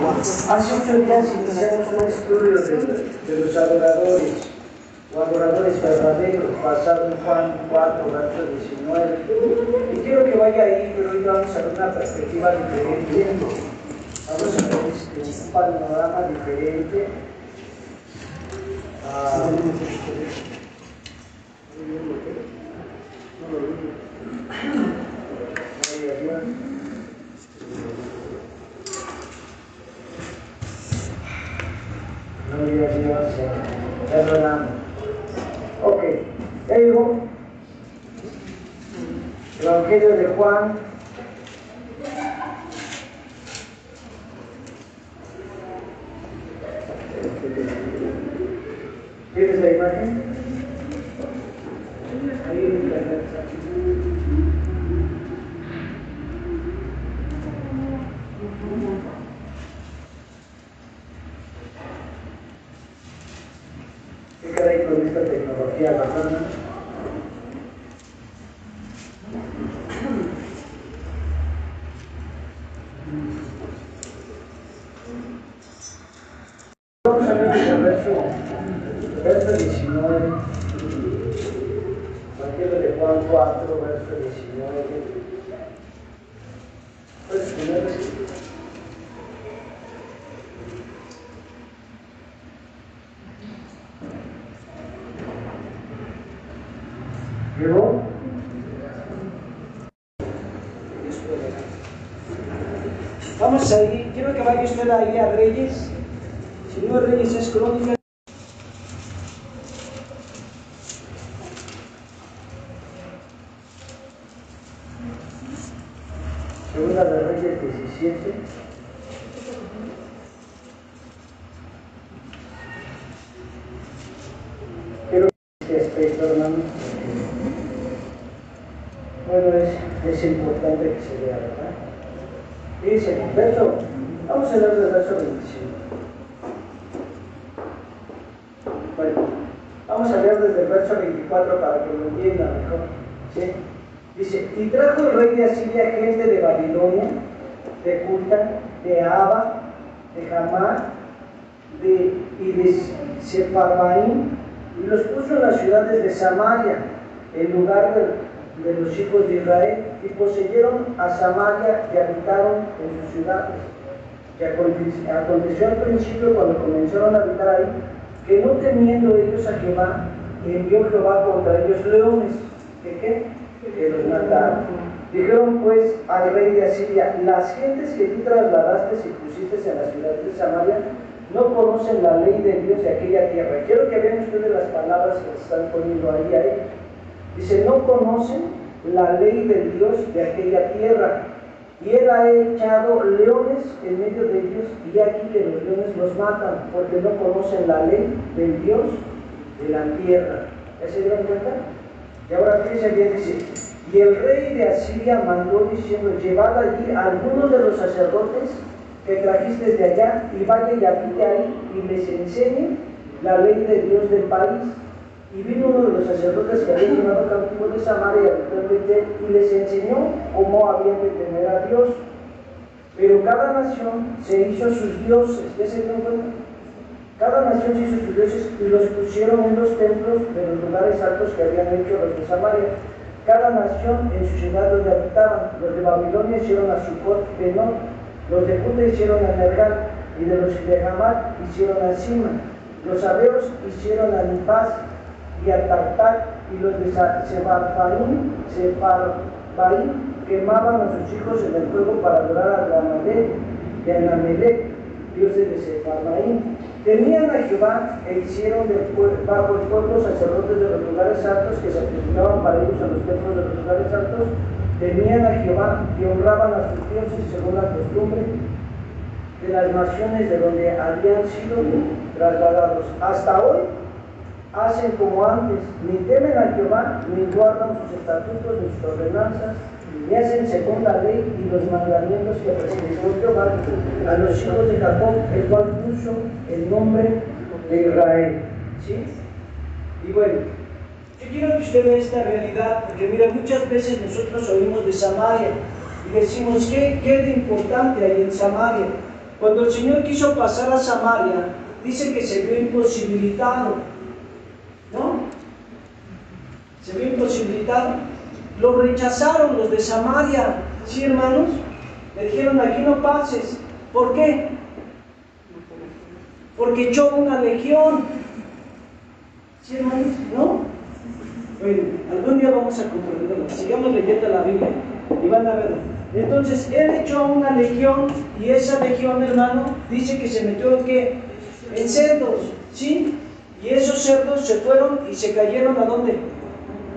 Hace 8 días iniciamos un estudio de los adoradores o adoradores verdaderos basado en Juan 4, verso 19. Y quiero que vaya ahí, pero hoy vamos a ver una perspectiva diferente. Vamos a ver un panorama diferente. Gloria a Dios, perdonamos. Ok, ya llegó. Evangelio de Juan. ¿Tienes la imagen? Ahí en internet. ¿Qué caray con esta tecnología, verdad? Vamos a ver el verso 19, Evangelio de Juan 4, verso 19. ¿Puedes ponerlo así? ¿Llegó? Vamos a ir, quiero que vaya usted ahí a Reyes. Si no es Reyes, es Crónicas. Segunda de Reyes 17. Quiero que este aspecto, hermano. Bueno, es importante que se vea, ¿verdad? Dice, vamos a leer del verso 25. Bueno, vamos a leer desde el verso 24 para que lo entiendan mejor. ¿Sí? Dice, y trajo el rey de Asiria gente de Babilonia, de Cuta, de Aba, de Hamá, y de Separvaim, y los puso en las ciudades de Samaria, en lugar de los hijos de Israel, y poseyeron a Samaria y habitaron en sus ciudades. Y aconteció al principio, cuando comenzaron a habitar ahí, que no temiendo ellos a Jehová, envió Jehová contra ellos leones, que los mataron. Dijeron pues al rey de Asiria, las gentes que tú trasladaste y pusiste en las ciudades de Samaria, no conocen la ley de Dios de aquella tierra. Quiero que vean ustedes las palabras que están poniendo ahí a ellos. Dice, no conocen la ley del Dios de aquella tierra, y él ha echado leones en medio de ellos, y aquí que los leones los matan, porque no conocen la ley del Dios de la tierra. ¿Ya se dieron cuenta? Y ahora fíjense bien, dice, y el rey de Asiria mandó diciendo, llevad allí a algunos de los sacerdotes que trajiste de allá, y vaya y habite ahí, y les enseñe la ley de Dios del país. Y vino uno de los sacerdotes que había llevado cautivo de Samaria y les enseñó cómo habían de temer a Dios. Pero cada nación se hizo sus dioses. ¿Ya se dieron cuenta? Cada nación se hizo sus dioses y los pusieron en los templos de los lugares altos que habían hecho los de Samaria. Cada nación en su ciudad donde habitaban. Los de Babilonia hicieron a Sucot y Benot. Los de Juda hicieron a Nergal. Y de los de Hamat hicieron a Sima. Los sabeos hicieron a Nipaz y a Tartac, y los de Separvaim quemaban a sus hijos en el fuego para adorar a Ramalek y a Namelec, dioses de Separvaim. Temían a Jehová e hicieron bajo el pueblo sacerdotes de los lugares altos que sacrificaban para ellos a los templos de los lugares altos. Temían a Jehová y honraban a sus dioses según la costumbre de las naciones de donde habían sido trasladados. Hasta hoy hacen como antes, ni temen a Jehová, ni guardan sus estatutos, ni sus ordenanzas, ni hacen según la ley y los mandamientos que prescribió Jehová a los hijos de Jacob, el cual puso el nombre de Israel. ¿Sí? Y bueno, yo quiero que usted vea esta realidad, porque mira, muchas veces nosotros oímos de Samaria y decimos, ¿qué de importante hay en Samaria? Cuando el Señor quiso pasar a Samaria, dice que se vio imposibilitado, ¿no? Se vio imposibilitado. Lo rechazaron los de Samaria, ¿sí, hermanos? Le dijeron, aquí no pases. ¿Por qué? Porque echó una legión. ¿Sí, hermanos? ¿No? Bueno, algún día vamos a comprenderlo. Sigamos leyendo la Biblia y van a verlo. Entonces, él echó una legión y esa legión, hermano, dice que se metió en cerdos, ¿sí? Y esos cerdos se fueron y se cayeron ¿a dónde?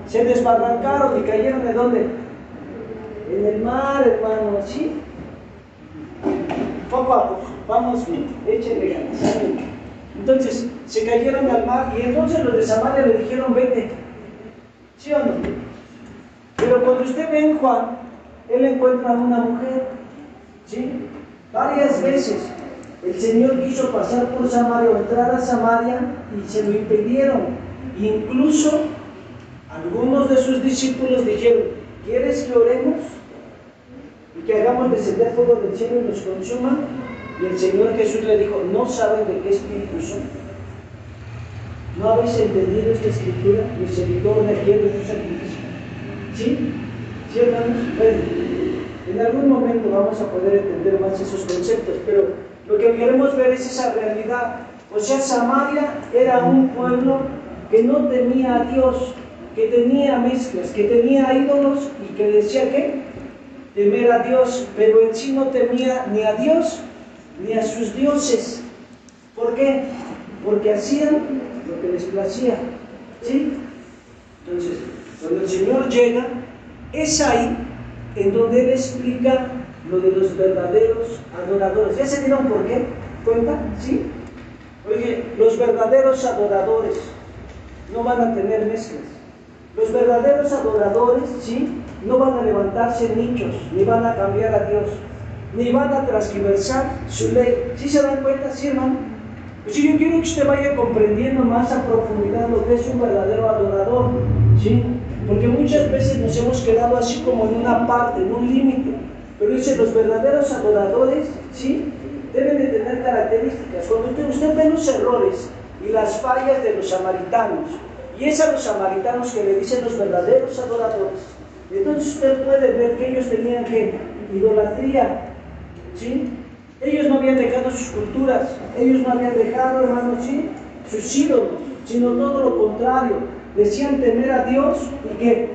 Se desbarrancaron y cayeron ¿de dónde? En el mar, hermano, ¿sí? Poco a poco, vamos bien, échenle ganas. Entonces, se cayeron al mar y entonces los de Samaria le dijeron, vete, ¿sí o no? Pero cuando usted ve en Juan, él encuentra a una mujer, ¿sí? Varias veces el Señor quiso pasar por Samaria o entrar a Samaria y se lo impidieron. Incluso algunos de sus discípulos dijeron, ¿quieres que oremos? Y que hagamos descender fuego del cielo y nos consuma. Y el Señor Jesús le dijo, ¿no saben de qué espíritu son? ¿No habéis entendido esta escritura? Misericordia quiero y no sacrificio. ¿Sí? ¿Sí, hermanos? Bueno, en algún momento vamos a poder entender más esos conceptos, pero lo que queremos ver es esa realidad. O sea, Samaria era un pueblo que no temía a Dios, que tenía mezclas, que tenía ídolos y que decía que temer a Dios, pero en sí no temía ni a Dios ni a sus dioses. ¿Por qué? Porque hacían lo que les placía, ¿sí? Entonces, cuando el Señor llega, es ahí en donde Él explica lo de los verdaderos adoradores. ¿Ya se dieron por qué? ¿Cuenta? ¿Sí? Oye, los verdaderos adoradores no van a tener mezclas. Los verdaderos adoradores, ¿sí? No van a levantarse nichos, ni van a cambiar a Dios, ni van a transgiversar su ley. ¿Sí se dan cuenta? ¿Sí, hermano? Pues sí, yo quiero que usted vaya comprendiendo más a profundidad lo que es un verdadero adorador, ¿sí? Porque muchas veces nos hemos quedado así como en una parte, en un límite. Pero dice, los verdaderos adoradores, ¿sí? Deben de tener características. Cuando usted ve los errores y las fallas de los samaritanos, y es a los samaritanos que le dicen los verdaderos adoradores, entonces usted puede ver que ellos tenían que idolatría, ¿sí? Ellos no habían dejado sus culturas, ellos no habían dejado, hermanos, ¿sí? Sus ídolos, sino todo lo contrario. Decían temer a Dios y que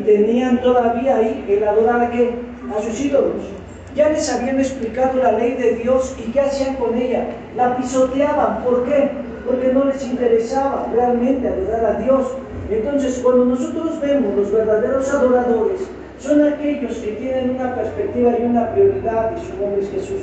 tenían todavía ahí el adorar ¿a qué? A sus ídolos. Ya les habían explicado la ley de Dios y qué hacían con ella. La pisoteaban. ¿Por qué? Porque no les interesaba realmente adorar a Dios. Entonces, cuando nosotros vemos los verdaderos adoradores, son aquellos que tienen una perspectiva y una prioridad, y su nombre es Jesús.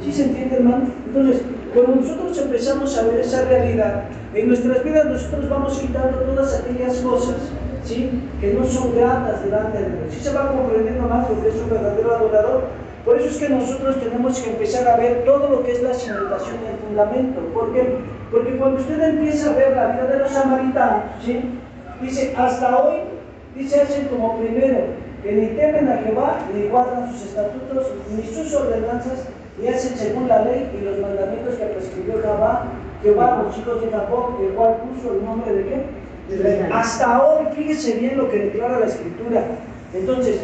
¿Sí se entiende, hermano? Entonces, cuando nosotros empezamos a ver esa realidad, en nuestras vidas nosotros vamos quitando todas aquellas cosas, ¿sí? Que no son gratas delante de Dios. ¿Sí se va comprendiendo más lo que es un verdadero adorador? Por eso es que nosotros tenemos que empezar a ver todo lo que es la cimentación y el fundamento. ¿Por qué? Porque cuando usted empieza a ver la vida de los samaritanos, ¿sí? Dice, hasta hoy, dice, hacen como primero, que ni temen a Jehová, ni guardan sus estatutos, ni sus ordenanzas, ni hacen según la ley y los mandamientos que prescribió Jehová, los hijos de Jacob, el cual puso el nombre de qué? De rey. Hasta hoy, fíjese bien lo que declara la Escritura. Entonces,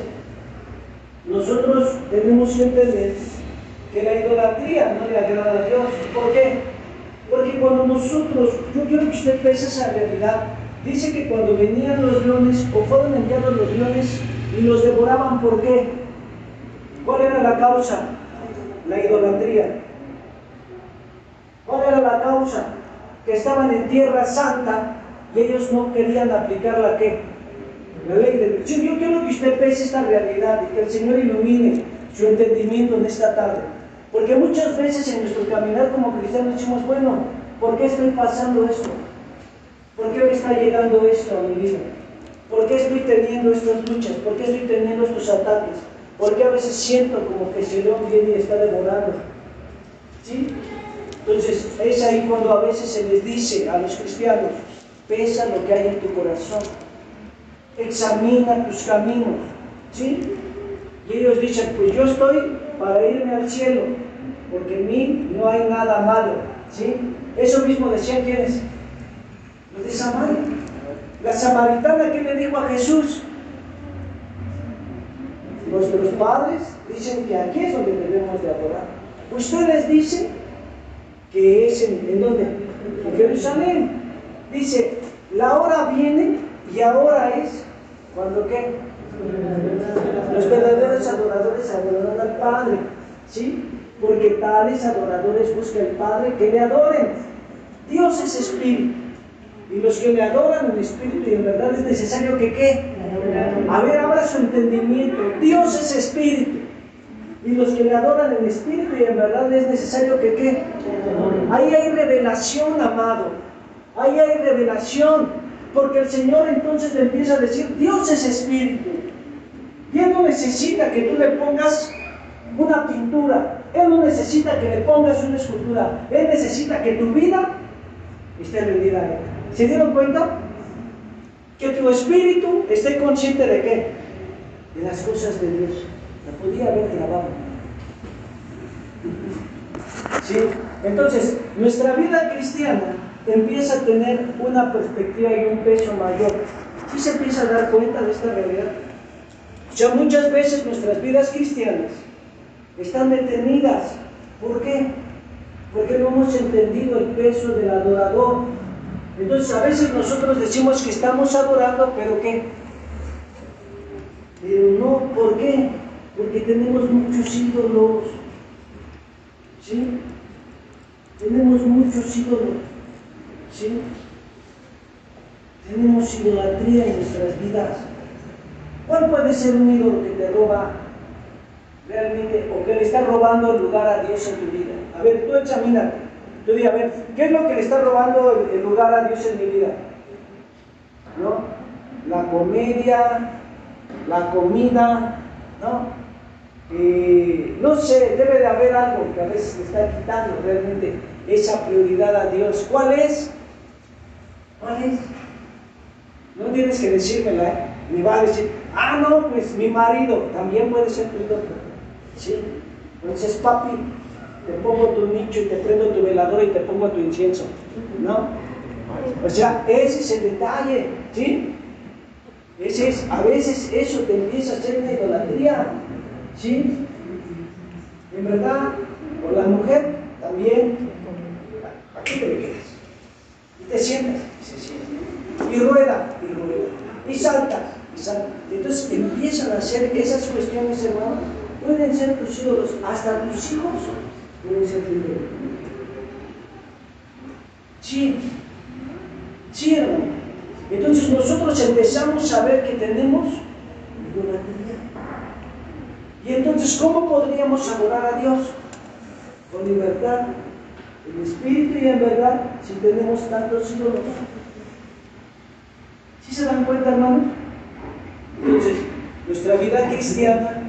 nosotros tenemos que entender que la idolatría no le agrada a Dios. ¿Por qué? Porque cuando nosotros, yo quiero que usted pese esa realidad, dice que cuando venían los leones, o fueron enviados los leones, y los devoraban, ¿por qué? ¿Cuál era la causa? La idolatría. ¿Cuál era la causa? Que estaban en tierra santa y ellos no querían aplicar la ¿qué? La ley de Dios. Sí, yo quiero que usted pese esta realidad y que el Señor ilumine su entendimiento en esta tarde. Porque muchas veces en nuestro caminar como cristianos decimos, bueno, ¿por qué estoy pasando esto? ¿Por qué me está llegando esto a mi vida? ¿Por qué estoy teniendo estas luchas? ¿Por qué estoy teniendo estos ataques? ¿Por qué a veces siento como que ese león viene y está devorando? ¿Sí? Entonces, es ahí cuando a veces se les dice a los cristianos, pesa lo que hay en tu corazón, examina tus caminos, ¿sí? Y ellos dicen, pues yo estoy para irme al cielo, porque en mí no hay nada malo, ¿sí? Eso mismo decían ¿quiénes? Los de Samaria. La samaritana, ¿qué le dijo a Jesús? Nuestros padres dicen que aquí es donde debemos de adorar. Ustedes dicen que es ¿en dónde? En Jerusalén. Dice, la hora viene y ahora es cuando ¿qué? Los verdaderos adoradores adorarán al Padre, ¿sí? Porque tales adoradores busca el Padre que le adoren. Dios es espíritu, y los que le adoran en espíritu y en verdad es necesario que ¿qué? A ver, abra su entendimiento. Dios es espíritu, y los que le adoran en espíritu y en verdad es necesario que ¿qué? Ahí hay revelación, amado. Ahí hay revelación, porque el Señor entonces le empieza a decir, Dios es espíritu. Y Él no necesita que tú le pongas una pintura, Él no necesita que le pongas una escultura, Él necesita que tu vida esté rendida a Él. ¿Se dieron cuenta? Que tu espíritu esté consciente de ¿qué? De las cosas de Dios. La podía haber grabado. ¿Sí? Entonces, nuestra vida cristiana empieza a tener una perspectiva y un peso mayor. ¿Sí se empieza a dar cuenta de esta realidad? O sea, muchas veces nuestras vidas cristianas están detenidas. ¿Por qué? Porque no hemos entendido el peso del adorador. Entonces a veces nosotros decimos que estamos adorando, pero ¿qué? Pero no, ¿por qué? Porque tenemos muchos ídolos. ¿Sí? Tenemos muchos ídolos. ¿Sí? Tenemos idolatría en nuestras vidas. ¿Cuál puede ser un ídolo que te roba realmente, o que le está robando el lugar a Dios en tu vida? A ver, tú examínate. Tú di, a ver, ¿qué es lo que le está robando el lugar a Dios en mi vida? ¿No? La comedia, la comida, ¿no? No sé, debe de haber algo que a veces le está quitando realmente esa prioridad a Dios. ¿Cuál es? ¿Cuál es? No tienes que decírmela, ni va a decir, ah, no, pues mi marido también puede ser tu ídolo. ¿Sí? Entonces, papi, te pongo tu nicho y te prendo tu veladora y te pongo tu incienso, ¿no? O sea, ese es el detalle, ¿sí? Ese es, a veces eso te empieza a ser una idolatría, ¿sí? En verdad, por la mujer también, aquí te quedas, y te sientas, y se sienta, y rueda, y saltas, y saltas. Entonces empiezan a hacer esas cuestiones, hermano, pueden ser tus ídolos, hasta tus hijos pueden ser tus ídolos. Sí, sí, hermano. Entonces nosotros empezamos a ver que tenemos idolatría. Y entonces, ¿cómo podríamos adorar a Dios? Con libertad, en espíritu y en verdad, si tenemos tantos ídolos. ¿Sí se dan cuenta, hermano? Entonces, nuestra vida cristiana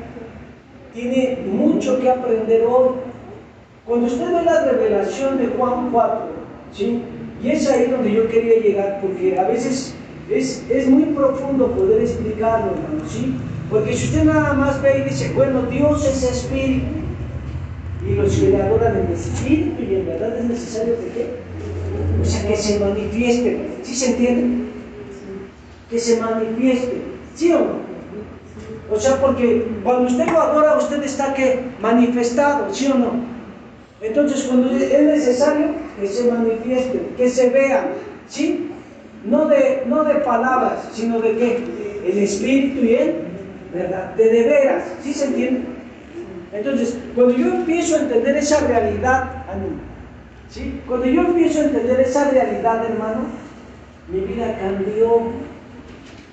tiene mucho que aprender hoy. Cuando usted ve la revelación de Juan 4, ¿sí? Y es ahí donde yo quería llegar, porque a veces es muy profundo poder explicarlo, hermano, ¿sí? Porque si usted nada más ve y dice, bueno, Dios es espíritu, y los que le adoran en espíritu y en verdad es necesario que ¿qué? O sea, que se manifieste, ¿sí se entiende? Que se manifieste, ¿sí o no? O sea, porque cuando usted lo adora, usted está ¿qué? Manifestado, ¿sí o no? Entonces, cuando es necesario que se manifieste, que se vea, ¿sí? No de palabras, sino de ¿qué? El espíritu y el verdad, de veras, ¿sí se entiende? Entonces, cuando yo empiezo a entender esa realidad, ¿sí? Cuando yo empiezo a entender esa realidad, hermano, mi vida cambió,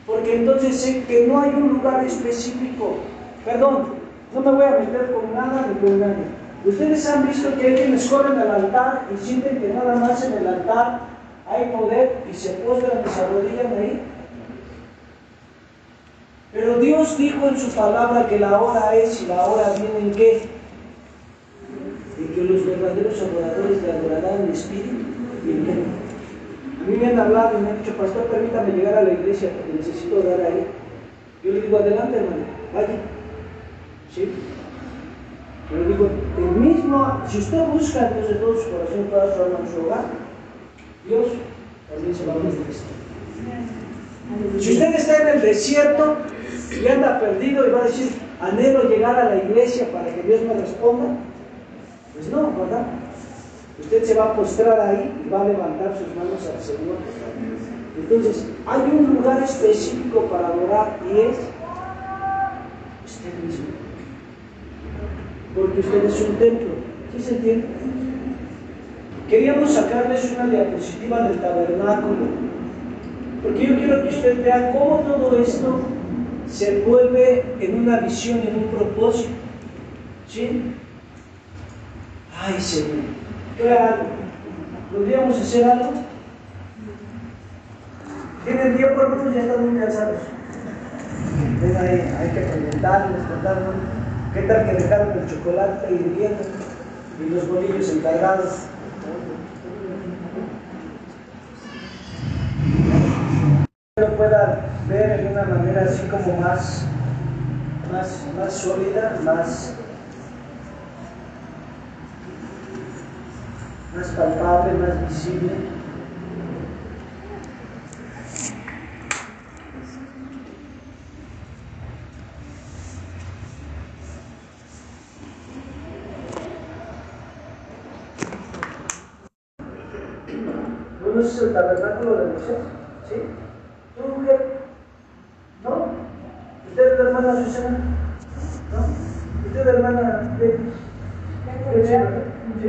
porque entonces sé que no hay un lugar específico. Perdón, no me voy a meter con nada ni con nadie. Ustedes han visto que hay quienes corren al altar y sienten que nada más en el altar hay poder y se postran y se arrodillan ahí. Pero Dios dijo en su palabra que la hora es y la hora viene en qué? En que los verdaderos adoradores le adorarán en espíritu y en verdad. A mí me han hablado y me han dicho, pastor, permítame llegar a la iglesia porque necesito orar ahí. Yo le digo, adelante, hermano, vaya. ¿Sí? Pero digo, en mis mismo, si usted busca a Dios de todo su corazón, toda su alma, en su hogar, Dios también se va a manifestar. Si usted está en el desierto y anda perdido y va a decir, anhelo llegar a la iglesia para que Dios me responda, pues no, ¿verdad? Usted se va a postrar ahí y va a levantar sus manos al Señor. Entonces, hay un lugar específico para adorar y es usted mismo. Porque usted es un templo. ¿Sí se entiende? Queríamos sacarles una diapositiva del tabernáculo, porque yo quiero que usted vea cómo todo esto se vuelve en una visión, en un propósito. ¿Sí? Ay, Señor, ¿qué hago? ¿Podríamos hacer algo? Tienen tiempo, hermanos, ya están muy cansados. Ven ahí, hay que preguntarles, contarnos. ¿Qué tal que dejaron el chocolate hirviendo y los bolillos encargados? Lo puedan ver en una manera así como más sólida, más palpable, más visible. ¿Conoces el tabernáculo de Moisés? ¿Sí? ¿Tú, mujer? ¿No? ¿Usted, hermana Susana? ¿No? ¿Usted, hermana Betty? ¿Sí? Ok.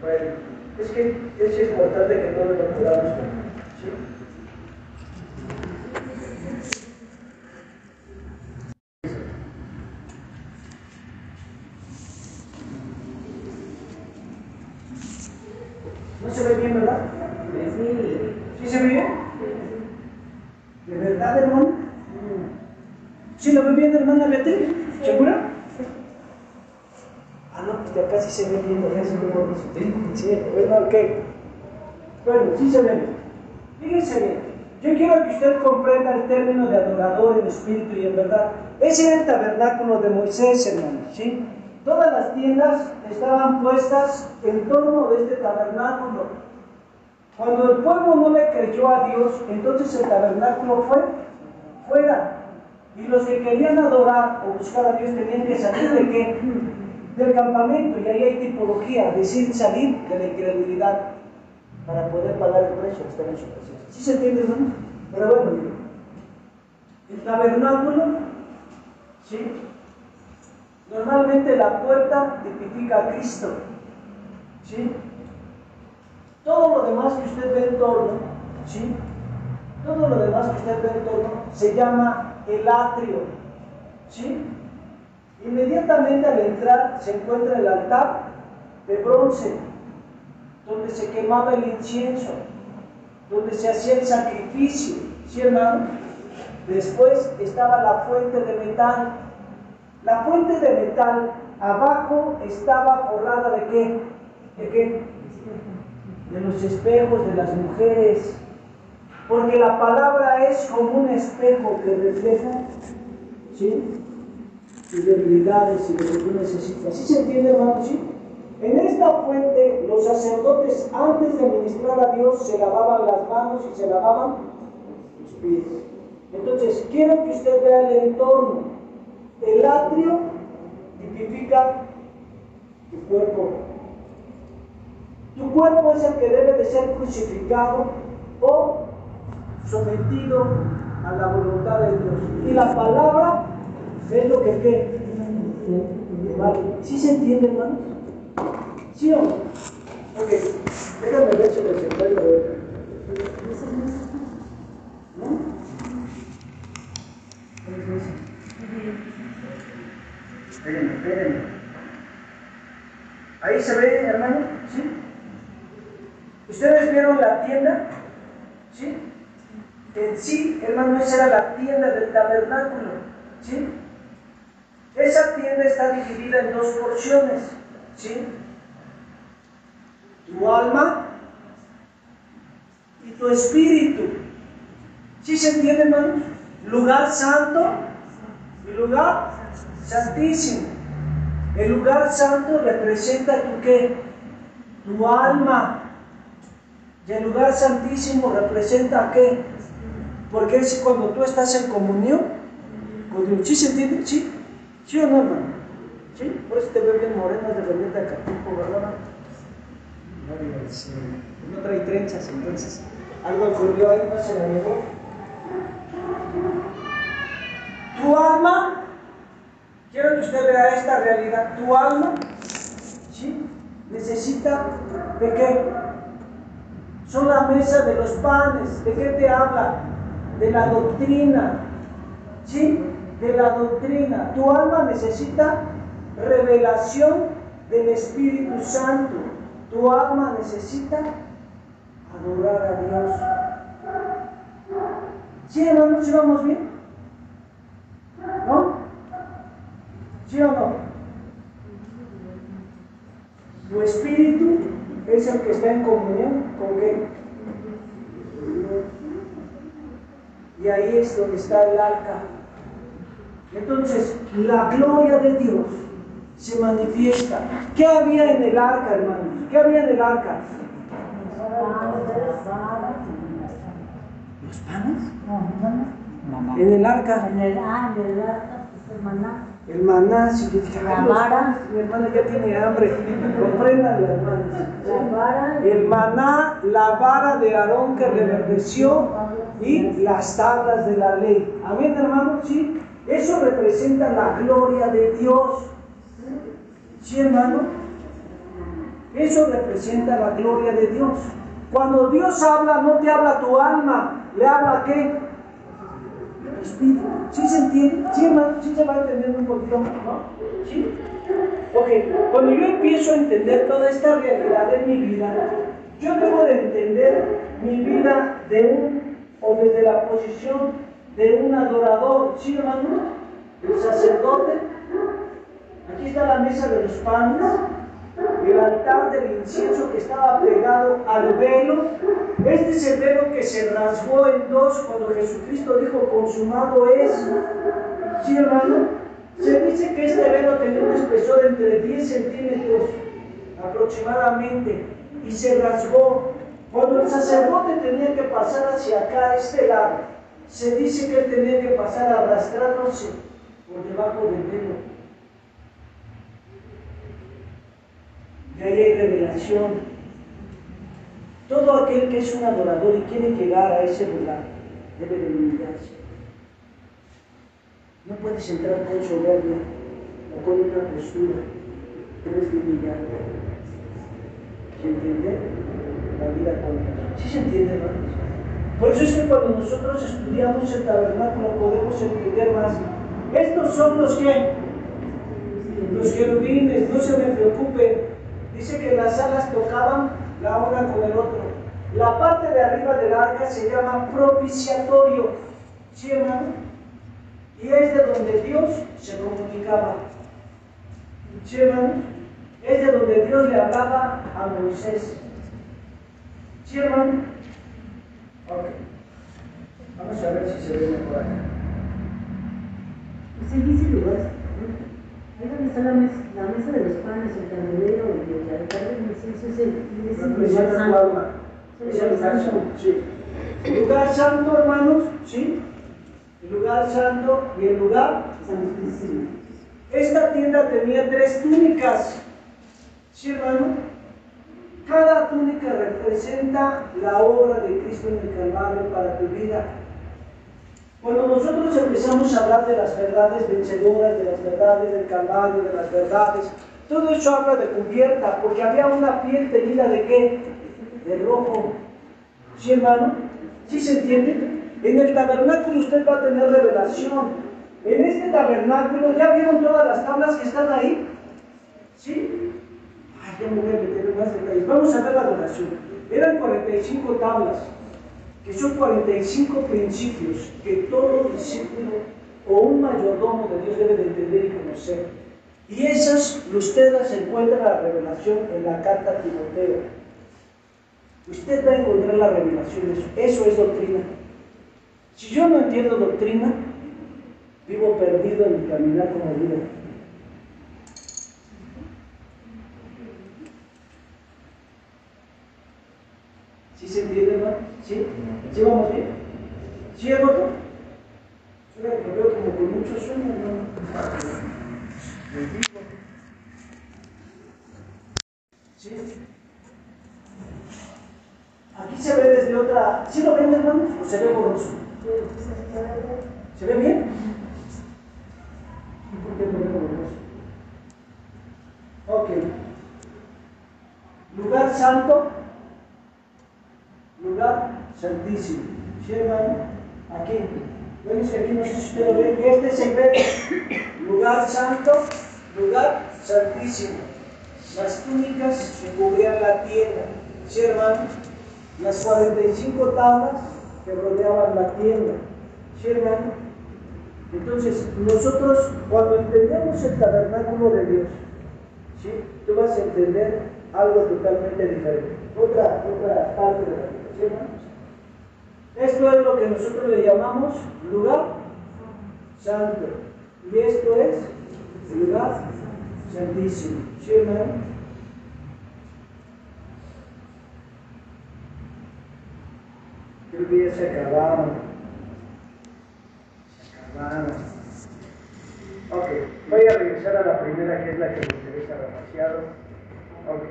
Bueno, es que es importante que todos lo podamos ver. ¿Sí? ¿No se ve bien, verdad? ¿Sí se ve bien? ¿De verdad, hermano? ¿Sí lo ve bien, hermana Beatriz? ¿Segura? Ah, no, pues de acá sí se ve bien, ya se ve bonito. Sí, bueno, ok. Bueno, sí se ve bien. Fíjense bien. Yo quiero que usted comprenda el término de adorador en espíritu y en verdad. Ese era el tabernáculo de Moisés, hermano, ¿sí? Todas las tiendas estaban puestas en torno de este tabernáculo. Cuando el pueblo no le creyó a Dios, entonces el tabernáculo fue fuera. Y los que querían adorar o buscar a Dios tenían que salir de qué? Del campamento. Y ahí hay tipología, decir salir de la incredulidad para poder pagar el precio de estar en su presencia. ¿Sí se entiende, hermano? Pero bueno, el tabernáculo, ¿sí? Normalmente la puerta tipifica a Cristo, ¿sí? Todo lo demás que usted ve en torno, ¿sí? Todo lo demás que usted ve en torno se llama el atrio, ¿sí? Inmediatamente al entrar se encuentra el altar de bronce, donde se quemaba el incienso, donde se hacía el sacrificio, ¿sí, hermano? Después estaba la fuente de metal. La fuente de metal abajo estaba forrada ¿de qué? ¿De qué? De los espejos de las mujeres, porque la palabra es como un espejo que refleja, ¿sí?, tus debilidades y lo que tú necesitas. ¿Sí se entiende, hermano? ¿Sí? En esta fuente los sacerdotes antes de ministrar a Dios se lavaban las manos y se lavaban los pies. Entonces quiero que usted vea el entorno. El atrio tipifica tu cuerpo. Tu cuerpo es el que debe de ser crucificado o sometido a la voluntad de Dios. Y la palabra es lo que ¿qué? Vale. ¿Sí se entiende, hermanos? ¿Sí o no? Ok, déjame ver si les encuentro. ¿No? Espérenme. ¿Ahí se ve, hermano? ¿Sí? ¿Ustedes vieron la tienda? ¿Sí? En sí, hermano, esa era la tienda del tabernáculo. ¿Sí? Esa tienda está dividida en dos porciones. ¿Sí? Tu alma y tu espíritu. ¿Sí se entiende, hermanos? Lugar santo y lugar santísimo. El lugar santo representa tu ¿qué? Tu alma. Y el lugar santísimo representa ¿qué? Porque es cuando tú estás en comunión con Dios. ¿Sí se entiende? ¿Sí? ¿Sí o no, hermano? ¿Sí? Por eso te veo bien morena de repente acá, ¿verdad? No trae trenzas, entonces algo ocurrió ahí, no se la llevó. Tu alma, quiero que usted vea esta realidad, tu alma, ¿sí? Necesita ¿de qué? Son la mesa de los panes. ¿De qué te habla? De la doctrina, ¿sí? De la doctrina. Tu alma necesita revelación del Espíritu Santo. Tu alma necesita adorar a Dios. ¿Sí, hermanos? ¿Sí vamos bien? ¿No? ¿Sí o no? Tu espíritu es el que está en comunión con ¿qué? Y ahí es donde está el arca. Entonces, la gloria de Dios se manifiesta. ¿Qué había en el arca, hermanos? ¿Qué había en el arca? ¿Los panes? No. ¿En el arca? En el arca, pues el maná. El maná significa la vara. Mi hermana ya tiene hambre. Compréndanlo, hermanos. La vara. El maná, la vara de Aarón que reverdeció y las tablas de la ley. Amén, hermanos, sí. Eso representa la gloria de Dios. ¿Sí, hermano? Eso representa la gloria de Dios. Cuando Dios habla, no te habla tu alma, le habla ¿qué? El Espíritu. ¿Sí se entiende? ¿Sí, hermano? ¿Sí se va entendiendo un poquito? ¿No? ¿Sí? Ok, cuando yo empiezo a entender toda esta realidad de mi vida, yo debo de entender mi vida desde la posición de un adorador. ¿Sí, hermano? El sacerdote. Aquí está la mesa de los panes, el altar del incienso que estaba pegado al velo. Este es el velo que se rasgó en dos cuando Jesucristo dijo consumado es. ¿Sí, hermano? Se dice que este velo tenía un espesor entre 10 centímetros aproximadamente y se rasgó. Cuando el sacerdote tenía que pasar hacia acá, a este lado, se dice que él tenía que pasar arrastrándose por debajo del velo. Y ahí hay revelación. Todo aquel que es un adorador y quiere llegar a ese lugar debe de humillarse. No puedes entrar con soberbia o con una postura. Debes de humillarte. ¿Se entiende? La vida con Dios. ¿Sí se entiende, hermanos? Por eso es que cuando nosotros estudiamos el tabernáculo podemos entender más. Estos son los que, los querubines, no se me preocupen. Dice que las alas tocaban la una con el otro. La parte de arriba del arca se llama propiciatorio. ¿Sí, hermano? Y es de donde Dios se comunicaba. ¿Sí, hermano? Es de donde Dios le hablaba a Moisés. ¿Sí, hermano? Ok. Vamos a ver si se ve mejor acá. Pues en ese lugar, ahí donde está la mesa de los panes, el candelero y el altar del incienso, es el lugar santo. Es el lugar santo, sí. El lugar santo, hermanos, ¿sí? El lugar santo y el lugar santísimo. Esta tienda tenía 3 túnicas. ¿Sí, hermano? Cada túnica representa la obra de Cristo en el Calvario para tu vida. Cuando nosotros empezamos a hablar de las verdades vencedoras, de las verdades del Calvario, de las verdades, todo eso habla de cubierta, porque había una piel teñida ¿de qué? De rojo. ¿Sí, hermano? ¿Sí se entiende? En el tabernáculo usted va a tener revelación. En este tabernáculo, ¿ya vieron todas las tablas que están ahí? ¿Sí? Ay, ya me voy a meter en más detalles. Vamos a ver la adoración. Eran 45 tablas, que son 45 principios que todo discípulo o un mayordomo de Dios debe de entender y conocer. Y esas usted las encuentra en la revelación en la carta a Timoteo. Usted va a encontrar la revelación de eso. Eso es doctrina. Si yo no entiendo doctrina, vivo perdido en mi caminar como vida. ¿Sí se entiende, hermano? ¿Sí? ¿Sí vamos bien? ¿Sí, hermano? Yo me veo como con mucho sueño, hermano. ¿Sí? Aquí se ve desde otra. ¿Sí lo ven, hermano? ¿O se ve borroso? ¿Se ve bien? ¿Y por qué lo veo borroso? Ok. Lugar santo, lugar santísimo. ¿Sí, hermano? Aquí. Bueno, aquí no sé si usted lo ve. Este se ve lugar santo, lugar santísimo. Las túnicas que cubrían la tienda. ¿Sí, hermano? Las 45 tablas que rodeaban la tienda. ¿Sí, hermano? Entonces, nosotros, cuando entendemos el tabernáculo de Dios, ¿sí? Tú vas a entender algo totalmente diferente. Otra parte de la vida. ¿Sí, hermanos? Esto es lo que nosotros le llamamos lugar santo. Y esto es lugar santísimo. ¿Sí, hermano? Creo que ya se acabaron. Ok, voy a regresar a la primera, que es la que me interesa demasiado. Ok.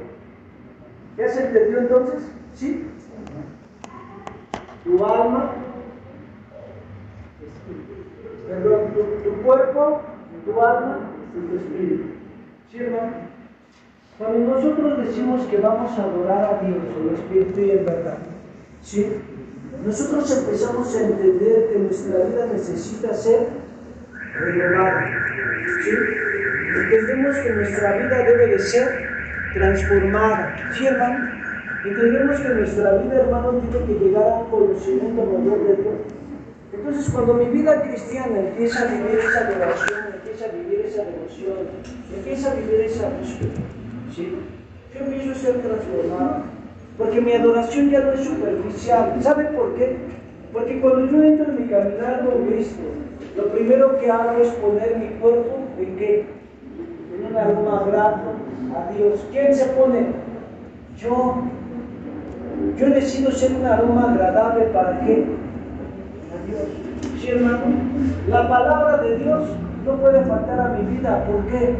¿Ya se entendió entonces? ¿Sí? Tu alma, perdón, tu cuerpo, tu alma y tu espíritu. ¿Sí, hermano? Cuando nosotros decimos que vamos a adorar a Dios en espíritu y en verdad, ¿sí? Nosotros empezamos a entender que nuestra vida necesita ser renovada. ¿Sí? Entendemos que nuestra vida debe de ser transformada. ¿Sí, hermano? Entendemos que nuestra vida, hermano, tiene que llegar a un conocimiento mayor de Dios. Entonces, cuando mi vida cristiana empieza a vivir esa adoración, empieza a vivir esa devoción, empieza a vivir esa búsqueda, ¿sí? Yo empiezo a ser transformado. Porque mi adoración ya no es superficial. ¿Sabe por qué? Porque cuando yo entro en mi caminar con Cristo, lo primero que hago es poner mi cuerpo en qué? En un aroma grato a Dios. ¿Quién se pone? Yo. Yo decido ser un aroma agradable para qué? A Dios. ¿Sí, hermano? La palabra de Dios no puede faltar a mi vida. ¿Por qué?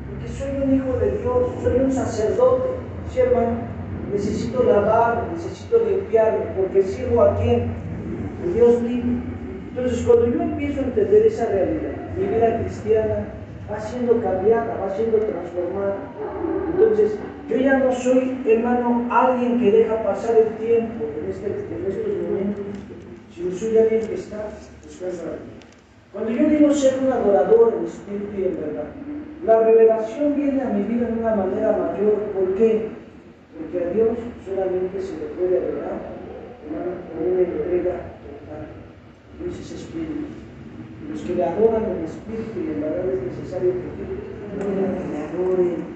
Porque soy un hijo de Dios, soy un sacerdote. ¿Sí, hermano? Necesito lavar, necesito limpiarme, porque sirvo a quién? A Dios vivo. Entonces, cuando yo empiezo a entender esa realidad, mi vida cristiana va siendo cambiada, va siendo transformada. Entonces, yo ya no soy, hermano, alguien que deja pasar el tiempo en estos momentos, sino soy alguien que está buscando a Dios. Cuando yo digo ser un adorador en espíritu y en verdad, la revelación viene a mi vida de una manera mayor. ¿Por qué? Porque a Dios solamente se le puede adorar, hermano, con una entrega total. Dios es espíritu. Y los que le adoran en espíritu y en verdad es necesario que le adoren.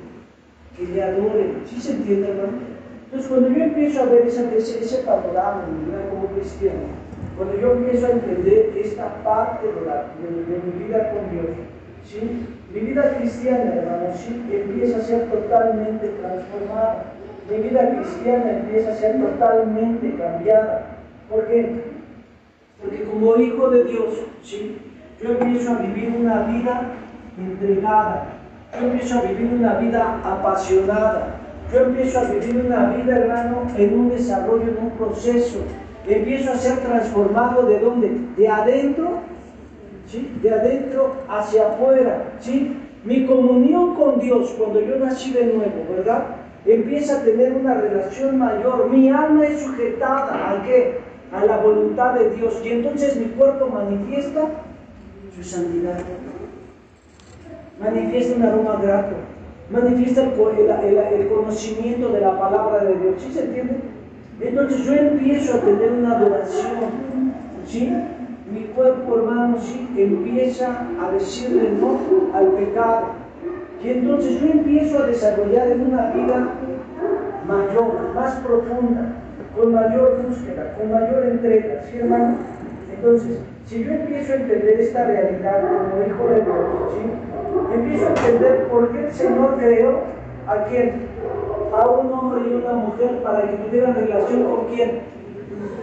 Que le adoren. ¿Sí se entiende, hermano? Entonces, cuando yo empiezo a ver ese panorama en mi vida como cristiano, cuando yo empiezo a entender esta parte de mi vida con Dios, ¿sí? Mi vida cristiana, hermano, ¿sí? Empieza a ser totalmente transformada. Mi vida cristiana empieza a ser totalmente cambiada. ¿Por qué? Porque como hijo de Dios, ¿sí? Yo empiezo a vivir una vida entregada. Yo empiezo a vivir una vida apasionada. Yo empiezo a vivir una vida, hermano, en un desarrollo, en un proceso. Empiezo a ser transformado ¿de dónde? De adentro, ¿sí? De adentro hacia afuera, ¿sí? Mi comunión con Dios, cuando yo nací de nuevo, ¿verdad? Empieza a tener una relación mayor. Mi alma es sujetada ¿a qué? A la voluntad de Dios. Y entonces mi cuerpo manifiesta su santidad. Manifiesta un aroma grato. Manifiesta el conocimiento de la palabra de Dios. ¿Sí se entiende? Entonces yo empiezo a tener una adoración. ¿Sí? Mi cuerpo, hermano, sí, empieza a decirle no al pecado. Y entonces yo empiezo a desarrollar en una vida mayor, más profunda, con mayor búsqueda, con mayor entrega, ¿sí, hermano? Entonces, si yo empiezo a entender esta realidad como hijo de Dios, ¿sí? Empiezo a entender por qué el Señor creó a quién, a un hombre y una mujer para que tuvieran relación con quién,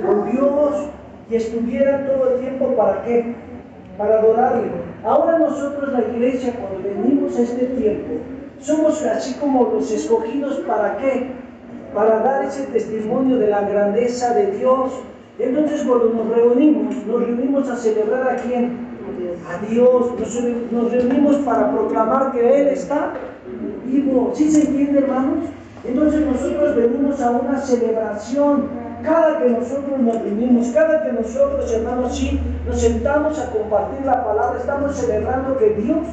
con Dios, y estuvieran todo el tiempo ¿para qué? Para adorarle. Ahora nosotros, la iglesia, cuando venimos a este tiempo, somos así como los escogidos ¿para qué? Para dar ese testimonio de la grandeza de Dios. Entonces cuando nos reunimos a celebrar ¿a quién? A Dios. Nos reunimos para proclamar que Él está vivo. ¿Sí se entiende, hermanos? Entonces nosotros venimos a una celebración. Cada que nosotros nos reunimos, cada que nosotros, hermanos, sí, nos sentamos a compartir la palabra, estamos celebrando que Dios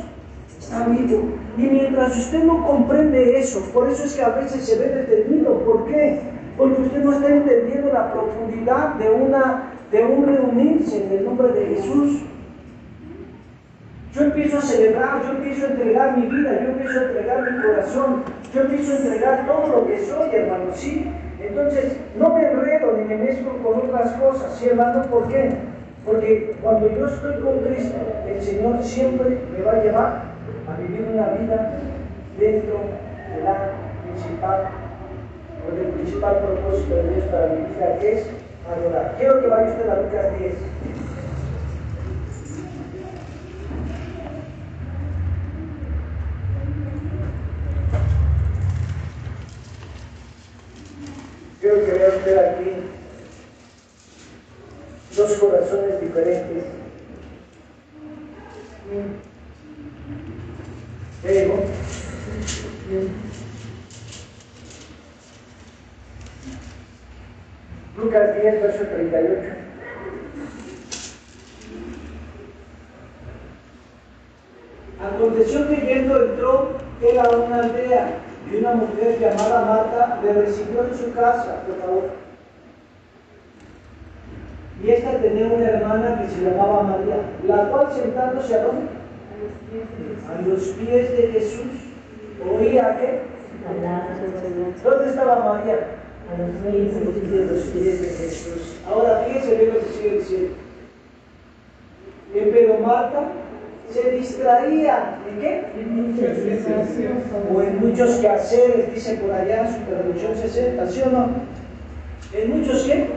está vivo. Y mientras usted no comprende eso, por eso es que a veces se ve detenido. ¿Por qué? Porque usted no está entendiendo la profundidad de un reunirse en el nombre de Jesús. Yo empiezo a celebrar, yo empiezo a entregar mi vida, yo empiezo a entregar mi corazón, yo empiezo a entregar todo lo que soy, hermano, ¿sí? Entonces, no me enredo ni me mezclo con otras cosas, ¿sí, hermano? ¿Por qué? Porque cuando yo estoy con Cristo, el Señor siempre me va a llevar a vivir una vida dentro de la principal, o del principal propósito de Dios para mi vida, que es adorar. Quiero que vaya usted a Lucas 10. Quiero que vea usted aquí dos corazones diferentes. Pero Lucas 10, verso 38. Aconteció que yendo entró él a una aldea, y una mujer llamada Marta le recibió en su casa, por favor. Y esta tenía una hermana que se llamaba María, la cual sentándose ¿a dónde? A los pies de Jesús, oía ¿qué? ¿Dónde estaba María? A los pies de Jesús. Ahora fíjense bien lo que sigue diciendo. Pero Marta se distraía ¿en qué? O en muchos quehaceres, dice por allá su traducción 60, ¿sí o no? ¿En muchos qué?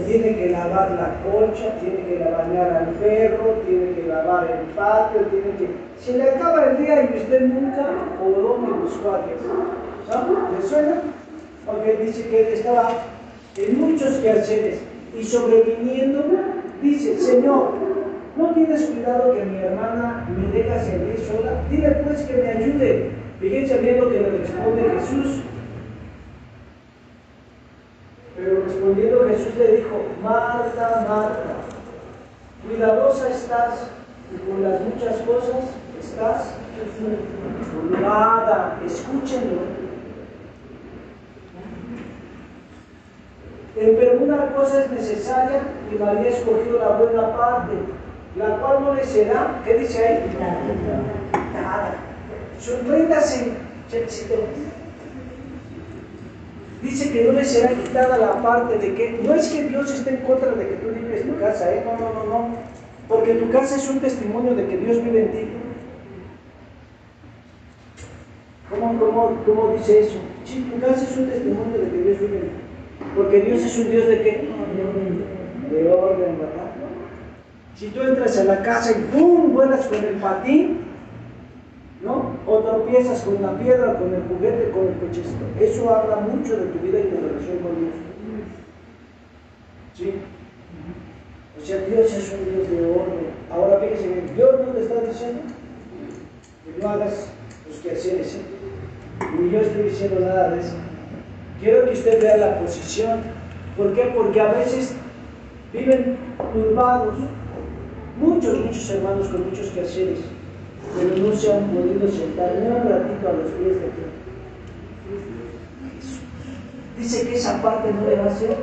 Tiene que lavar la colcha, tiene que bañar al perro, tiene que lavar el patio, tiene que... Se le acaba el día y usted nunca oró ni buscó a Dios. ¿No? ¿Le suena? Porque dice que él estaba en muchos quehaceres y sobreviniendo, dice, Señor, ¿no tienes cuidado que mi hermana me deja servir sola? Dile pues que me ayude. Fíjense bien lo que le responde Jesús. Pero respondiendo Jesús le dijo, Marta, Marta, cuidadosa estás y con las muchas cosas estás turbada. Escúchenlo. Pero una cosa es necesaria y María escogió la buena parte, la cual no le será, ¿qué dice ahí? Nada. Sorpréndase, Chelsea. Dice que no le será quitada la parte de que, no es que Dios esté en contra de que tú limpies tu casa, no, porque tu casa es un testimonio de que Dios vive en ti. ¿Cómo dice eso? Sí, tu casa es un testimonio de que Dios vive en ti, porque Dios es un Dios de qué? De orden, ¿verdad? Si tú entras a la casa y ¡pum! Vuelas con el patín, ¿no? O tropiezas con la piedra, con el juguete, con el cochecito. Eso habla mucho de tu vida y tu relación con Dios. ¿Sí? O sea, Dios es un Dios de orden. Ahora fíjese bien, Dios no te está diciendo que no hagas los quehaceres, ¿eh? Ni yo estoy diciendo nada de eso. Quiero que usted vea la posición. ¿Por qué? Porque a veces viven turbados, muchos hermanos con muchos quehaceres, pero no se han podido sentar ni un ratito a los pies de Dios. Dice que esa parte no le va a hacer.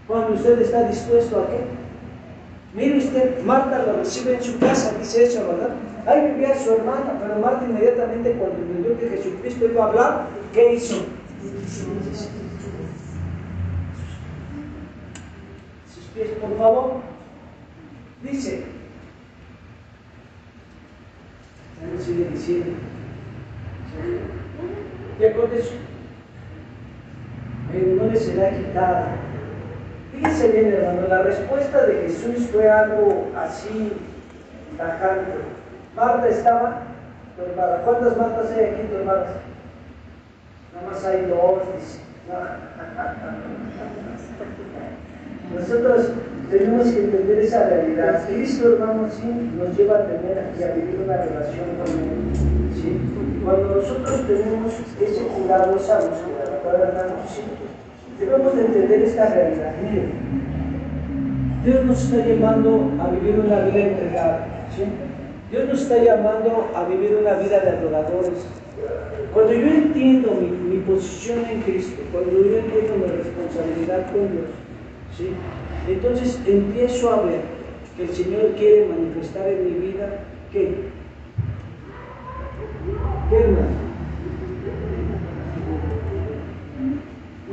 Cuando usted está dispuesto a qué. Mire usted, Marta lo recibe en su casa, dice eso, ¿verdad? Ahí vivía su hermana, pero Marta inmediatamente cuando entendió que Jesucristo iba a hablar, ¿qué hizo? Sus pies, por favor. Dice, sigue diciendo, Y aconteció, pero no le será quitada. Fíjense bien, hermano, la respuesta de Jesús fue algo así tajante. Marta estaba turbada. ¿Cuántas Martas hay aquí turbadas? Nada más hay dos, dice. Nosotros tenemos que entender esa realidad. Cristo, hermano, sí, nos lleva a tener y a vivir una relación con Él. ¿Sí? Cuando nosotros tenemos ese cuidado, esa búsqueda, ¿la cual, hermano? Sí, debemos de entender esta realidad. Miren, Dios nos está llamando a vivir una vida entregada. ¿Sí? Dios nos está llamando a vivir una vida de adoradores. Cuando yo entiendo mi posición en Cristo, cuando yo entiendo mi responsabilidad con Dios, ¿sí? Entonces empiezo a ver que el Señor quiere manifestar en mi vida ¿qué? ¿Qué, hermano?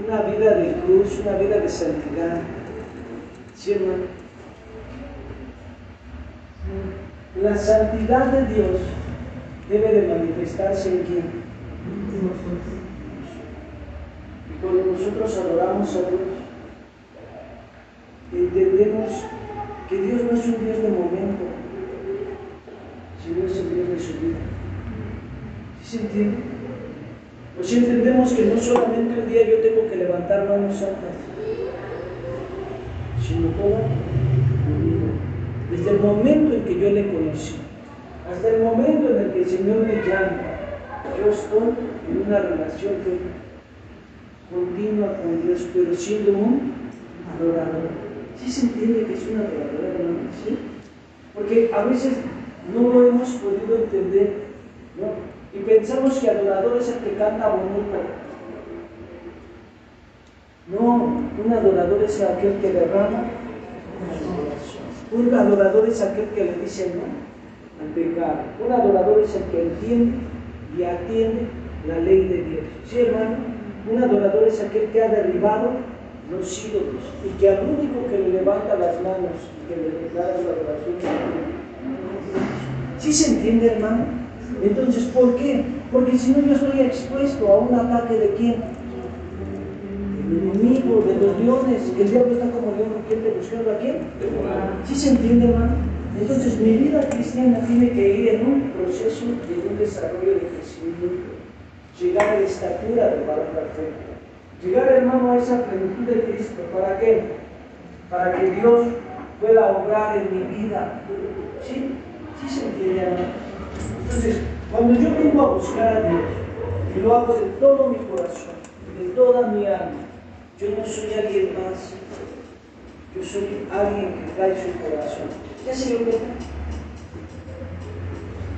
Una vida de cruz, una vida de santidad. ¿Sí, hermano? La santidad de Dios debe de manifestarse en quién. Y cuando nosotros adoramos a Dios, entendemos que Dios no es un Dios de momento, sino es el Dios de su vida. ¿Sí se entiende? O si entendemos que no solamente un día yo tengo que levantar manos santas, sino toda mi vida. Desde el momento en que yo le conocí, hasta el momento en el que el Señor me llama, yo estoy en una relación continua con Dios, pero siendo un adorador. ¿Sí se entiende que es un adorador, hermano? ¿Sí? Porque a veces no lo hemos podido entender, ¿no? Y pensamos que adorador es el que canta bonito. No, un adorador es aquel que derrama adoración. Un adorador es aquel que le dice no al pecado. Un adorador es el que entiende y atiende la ley de Dios. ¿Sí, hermano? Un adorador es aquel que ha derribado los ídolos y que al único que le levanta las manos y que le declara su adoración. ¿Sí se entiende, hermano? Entonces, ¿por qué? Porque si no yo estoy expuesto a un ataque de quién? El enemigo, de los leones. El diablo está como león rugiente buscando a quién. ¿Sí se entiende, hermano? Entonces mi vida cristiana tiene que ir en un proceso de un desarrollo de crecimiento, llegar a la estatura del varón perfecto, llegar, hermano, a esa plenitud de Cristo. ¿Para qué? Para que Dios pueda obrar en mi vida. ¿Sí? ¿Sí se entiende, hermano? Entonces, cuando yo vengo a buscar a Dios y lo hago de todo mi corazón, de toda mi alma, yo no soy alguien más, yo soy alguien que trae su corazón. ¿Ya se dio cuenta?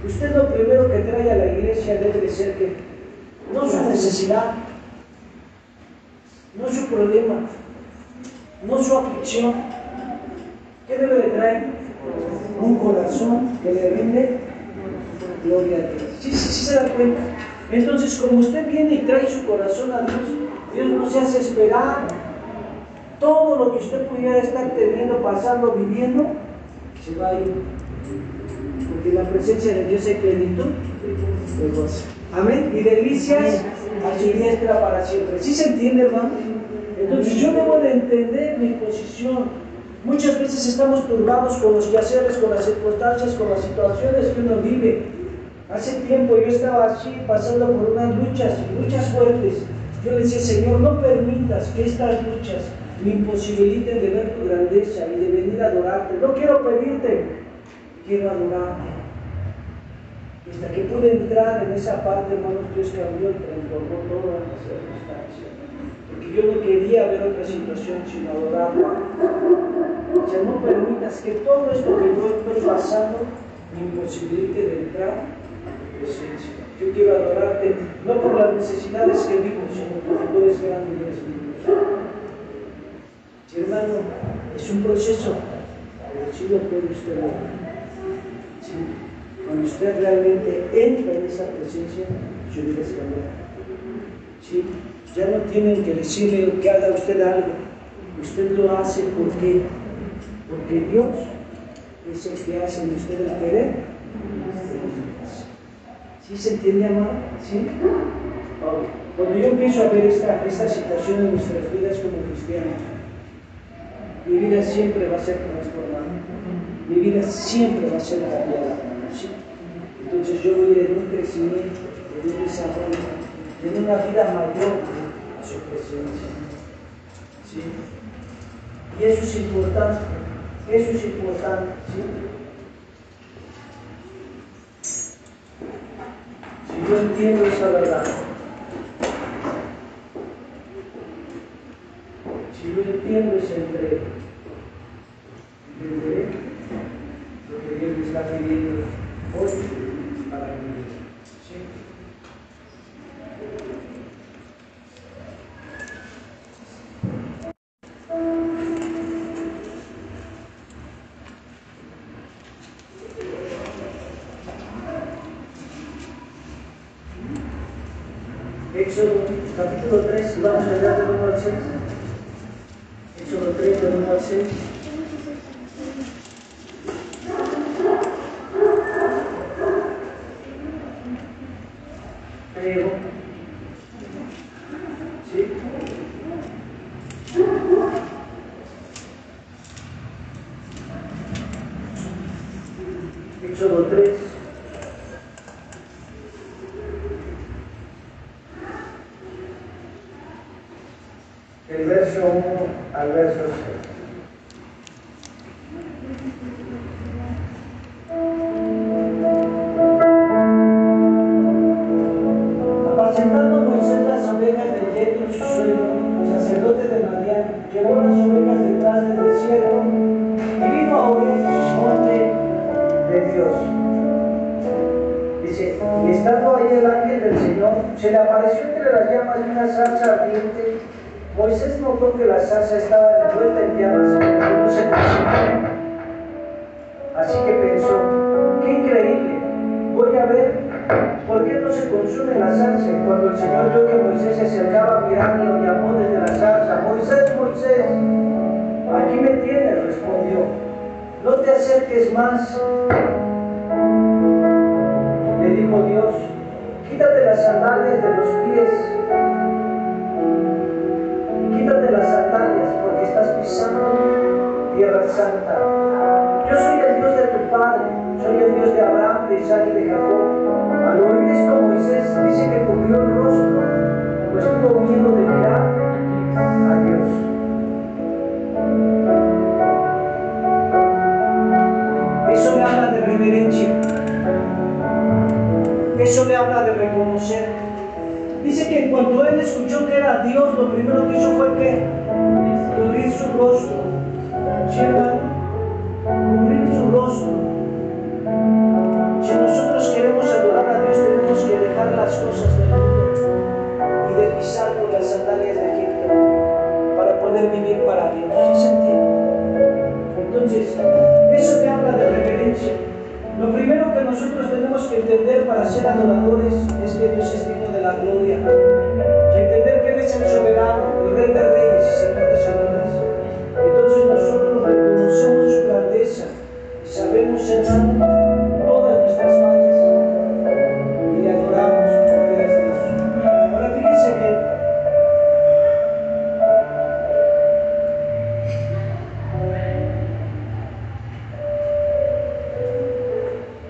Usted lo primero que trae a la iglesia debe de ser que no su necesidad, no su problema, no su aflicción. ¿Qué debe de traer? Un corazón que le rinde gloria a Dios. ¿Sí se da cuenta? Entonces, como usted viene y trae su corazón a Dios, Dios no se hace esperar. Todo lo que usted pudiera estar teniendo, pasando, viviendo, se va a ir. Porque en la presencia de Dios hay plenitud de gozo. Amén. Y delicias a su diestra para siempre. ¿Sí se entiende, hermano? Entonces yo debo de entender mi posición. Muchas veces estamos turbados con los quehaceres, con las circunstancias, con las situaciones que uno vive. Hace tiempo yo estaba así, pasando por unas luchas fuertes. Yo le decía, Señor, no permitas que estas luchas me imposibiliten de ver tu grandeza y de venir a adorarte. No quiero pedirte, quiero adorarte. Y hasta que pude entrar en esa parte, hermanos, Dios cambió y transformó todas las circunstancias. Porque yo no quería ver otra situación sino adorarlo. O sea, no permitas que todo esto que yo estoy pasando me imposibilite de entrar en tu presencia. Yo quiero adorarte, no por las necesidades que vivo, sino porque tú eres grande y eres mi Dios. Sí, hermano, es un proceso, pero sí lo puede usted lograr. Sí. Cuando usted realmente entra en esa presencia, su vida es cambiada. ¿Sí? Ya no tienen que decirle que haga usted algo. Usted lo hace porque Dios es el que hace en usted el querer. ¿Sí se entiende, amado? ¿Sí? Cuando yo empiezo a ver esta situación en nuestras vidas como cristianos, mi vida siempre va a ser transformada, mi vida siempre va a ser cambiada, ¿sí? Entonces yo voy a ir en un crecimiento, en un desarrollo, en una vida mayor a su presencia, ¿sí? Y eso es importante, ¿sí? Si yo entiendo esa verdad, si yo entiendo ese entrega, entenderé lo que Dios me está pidiendo hoy para mi vida, ¿sí? Éxodo capítulo 3, vamos a leer del 1 al 6. Éxodo 3, del 1 al 6. Creo. ¿Sí? Éxodo 3. El verso 1 al verso 6. Apacentando Moisés las ovejas de Jetro, su suegro, sacerdote de Madián, llevó las ovejas detrás del desierto y vino a oír el monte de Dios. Dice, y estando ahí el ángel del Señor, se le apareció entre las llamas de una zarza ardiente. Moisés notó que la zarza estaba envuelta en llamas y no se consumía. Así que pensó, qué increíble, voy a ver por qué no se consume la zarza. Y cuando el Señor vio que Moisés se acercaba mirando, lo llamó desde la zarza, Moisés, Moisés, aquí me tienes, respondió, no te acerques más. Le dijo Dios, quítate las sandalias de los pies. Quítate las sandalias porque estás pisando tierra santa. Yo soy el Dios de tu padre, soy el Dios de Abraham, de Isaac y de Jacob. Al oír esto Moisés dice que cubrió el rostro, pues tuvo miedo de mirar a Dios. Eso le habla de reverencia, eso le habla de reconocer. Dice que en cuanto él escuchó que era Dios, lo primero que hizo fue que cubrir su rostro. ¿Sí, hermano? Cubrir su rostro. Si nosotros queremos adorar a Dios, tenemos que dejar las cosas del mundo y deslizar por las sandalias de Egipto para poder vivir para Dios. ¿Sí se entiende? Entonces, eso te habla de reverencia. Lo primero que nosotros tenemos que entender para ser adoradores es que Dios es digno de la gloria. Y entender que Él es el soberano, el Rey de Reyes y Señor de Señores. Entonces nosotros reconocemos su grandeza y sabemos, hermano, todas nuestras fallas y le adoramos porque Él es Dios. Ahora fíjense bien.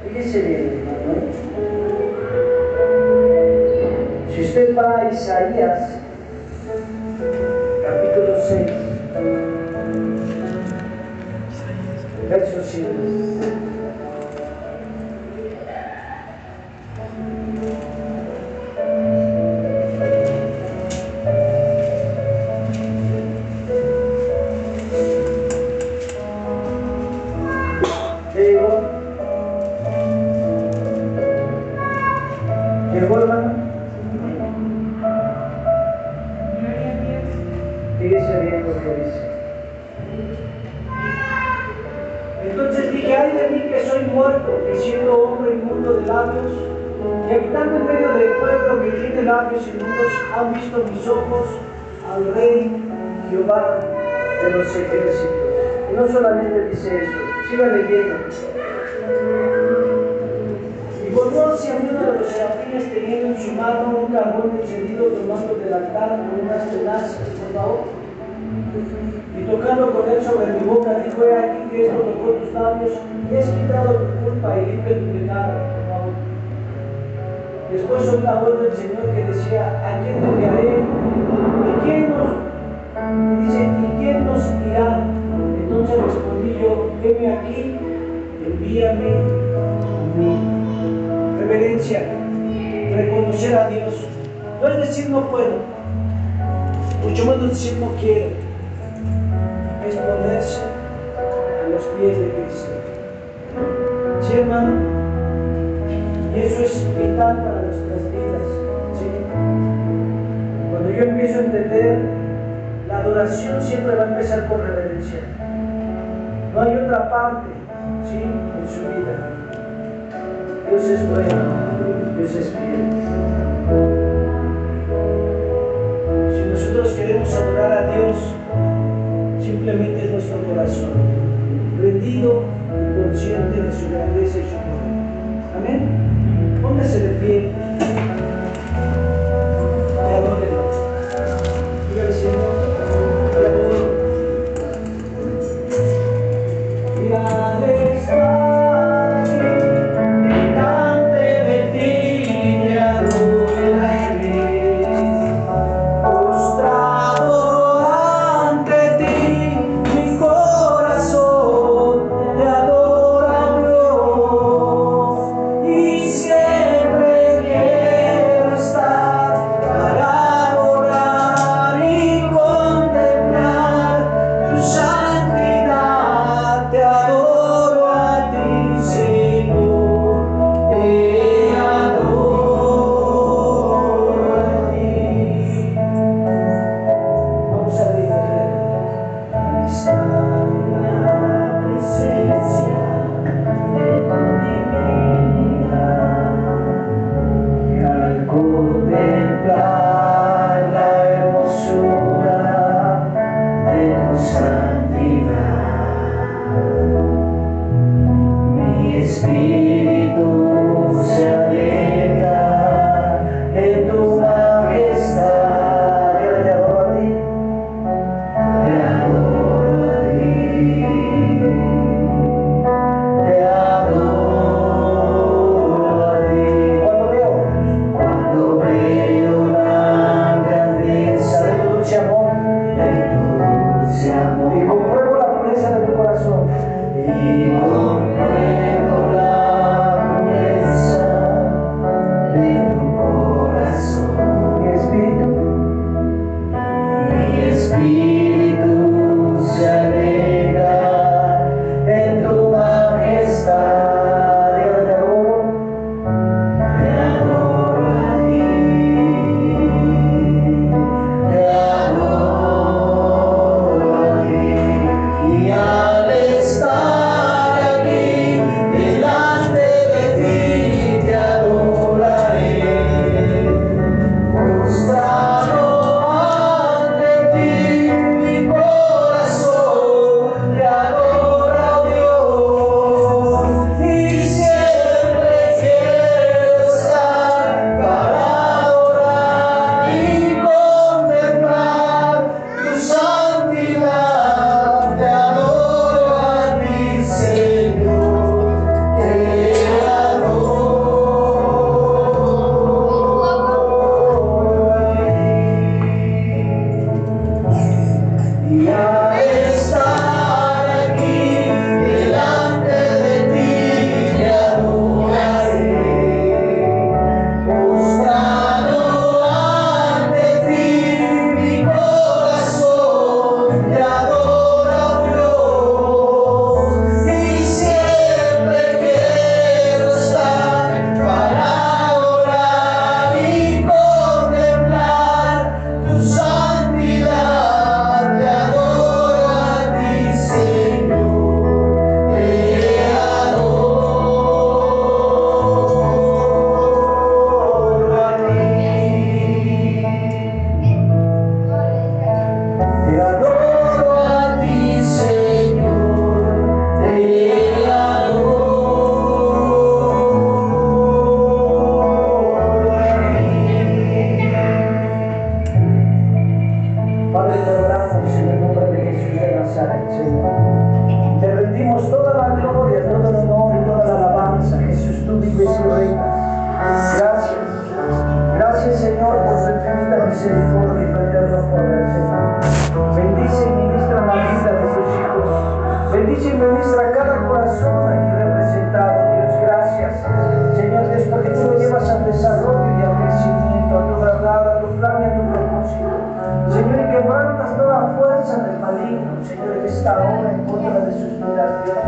Fíjense bien, hermano. Si usted va a Isaías, capítulo 6, verso 5. ¿Llegó, hermano? Fíjese bien lo que dice. Entonces dije, ay de mí que soy muerto, que siendo hombre inmundo de labios, y habitando en medio del pueblo que tiene labios inmundos, han visto mis ojos al Rey Jehová de los ejércitos. Y no solamente dice eso, siga leyendo. Y tomó hacia mí uno de los serafines teniendo en su mano un carbón encendido tomando del altar con unas tenazas, por favor. Y tocando con él sobre mi boca, dijo: he aquí que esto tocó tus labios y has quitado tu culpa y limpia tu pecado, por favor. Después oí la voz del Señor que decía: ¿a quién enviaré? ¿Y quién nos irá? Entonces respondí yo: heme aquí, envíame a mí. Reverencia, reconocer a Dios. No es decir no puedo, mucho menos decir no quiero. Es ponerse a los pies de Cristo. ¿Sí, hermano? Y eso es vital para nuestras vidas. ¿Sí? Cuando yo empiezo a entender, la adoración siempre va a empezar por reverencia. No hay otra parte, ¿sí?, en su vida. Dios es bueno, Dios es fiel. Si nosotros queremos adorar a Dios, simplemente es nuestro corazón, rendido y consciente de su grandeza y su poder. Amén. Póngase de pie. Y adórenlo. Dígale: Señor, te adoro. Y al estar aquí, delante de ti, me adoraré. Postrado ante ti, mi corazón te adora, Dios, y siempre Señor. Te rendimos toda la gloria, todo el honor y toda la alabanza. Jesús, tú vives y reinas. Gracias. Gracias, Señor, por tu infinita misericordia y tu eterno poder, Señor. Bendice y ministra la vida de tus hijos. Bendice y ministra cada corazón aquí representado, Dios. Gracias, Señor Dios, porque tú lo llevas al desarrollo y al crecimiento, a tu verdad, a tu plan y a tu propósito. Señor, y quebrantas toda fuerza del maligno, Señor, en esta hora en contra de sus vidas, Dios.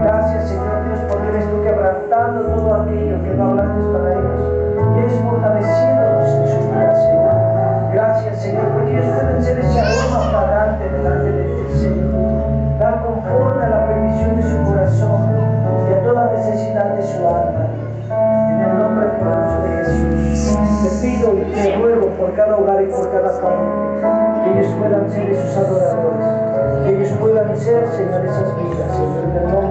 Gracias, Señor Dios, porque eres tú quebrantando todo aquello que no hablaste para ellos y eres fortaleciéndolos en sus vidas, Señor. Gracias, Señor, porque ellos pueden ser ese aroma fragante delante de ti, Señor. Da conforme a la petición de su corazón y a toda necesidad de su alma, Dios. En el nombre poderoso de Jesús, te pido y te ruego por cada hogar y por cada familia, que ellos puedan ser esos adoradores, que ellos puedan ser, Señor, esas vidas, Señor, en el nombre